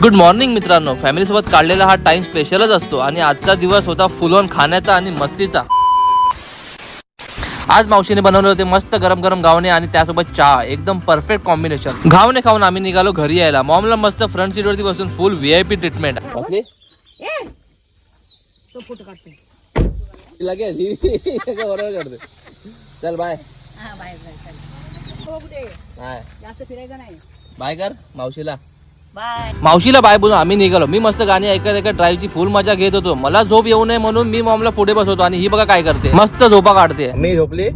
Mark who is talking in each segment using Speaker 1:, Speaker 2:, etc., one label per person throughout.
Speaker 1: Good morning मित्रांनो, family सोबत काढलेला हा टाइम स्पेशलच असतो आणि आजचा दिवस होता फुल ऑन खाण्याचा आणि मस्तीचा. आज मावशीने बनवले होते मस्त गरम गरम घावणे आणि त्यासोबत चहा, एकदम परफेक्ट कॉम्बिनेशन. घावणे खाऊन आम्ही निघालो घरी यायला. मॉमला मस्त फ्रंट सीट वरती बसून फुल VIP ट्रीटमेंट. चल बाय बाय कर मावशीला. मावशीला बाय बोलून आम्ही निघालो. मी मस्त गाणी ऐकत ऐकत ड्राईव्हची फुल मजा घेत होतो. मला झोप येऊ नये म्हणून मी मॉमला पुढे बसवतो आणि ही बघा काय करते, मस्त झोपा काढते. मी झोपली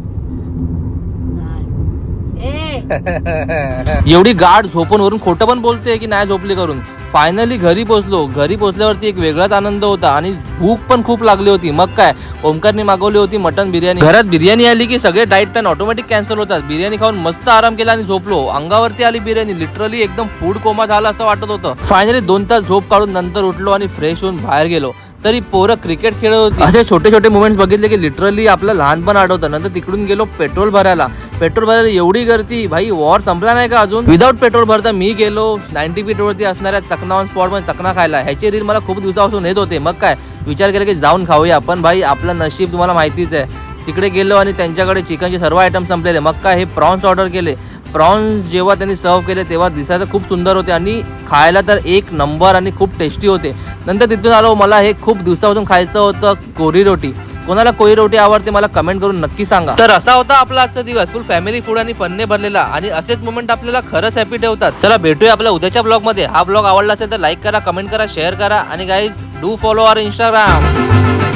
Speaker 1: एवढी गाढ झोपून वरून खोटं पण बोलते की नाही झोपली करून. फायनली घरी पोहोचलो. घरी पोहोचल्यावरती एक वेगळाच आनंद होता आणि भूक पण खूप लागली होती. मग काय, ओमकारने मागवली होती मटन बिर्याणी. घरात बिर्याणी आली की सगळे डाएट प्लॅन ऑटोमॅटिक कॅन्सल होतात. बिर्याणी खाऊन मस्त आराम केला आणि झोपलो. अंगावरती आली बिर्याणी. लिटरली एकदम फूड कोमा झाला असं वाटत होतं. फायनली 2 तास झोप काढून नंतर उठलो आणि फ्रेश होऊन बाहेर गेलो. तरी पोरं क्रिकेट खेळत होती. असे छोटे छोटे मुवमेंट्स बघितले की लिटरली आपलं लहानपण आठवतं. नंतर तिकडून गेलो पेट्रोल भरायला. पेट्रोल भरायला एवढी गर्दी, भाई वॉर संपला नाही का अजून. विदाऊट पेट्रोल भरता मी गेलो 90 फीट वरती असणाऱ्या चकना ऑन स्पॉट मध्ये चकना खायला. ह्याची रील मला खूप दिवसापासून येत होते. मग काय विचार केला की जाऊन खाऊया आपण. भाई आपलं नशीब तुम्हाला माहितीच आहे. तिकडे गेलो आणि त्यांच्याकडे चिकनचे सर्व आयटम संपलेले. मग काय हे प्रॉन्स ऑर्डर केले. प्रॉन्स जेव्हा त्यांनी सर्व केले तेव्हा दिसायला खूप सुंदर होते आणि खायला तर एक नंबर आणि खूप टेस्टी होते. नंतर तिथून आलो. मला हे खूप दिवसापासून खायचं होतं कोरी रोटी. कोणाला कोरी रोटी आवडते मला कमेंट करून नक्की सांगा. तर असा होता आपला आजचा दिवस, फुल फॅमिली फूड आणि फनने भरलेला. आणि असेच मोमेंट आपल्याला खरंच हॅपी ठेवतात. चला भेटूया आपल्या उद्याच्या ब्लॉग मध्ये. हा ब्लॉग आवडला असेल तर लाईक करा, कमेंट करा, शेअर करा आणि guys do follow our Instagram.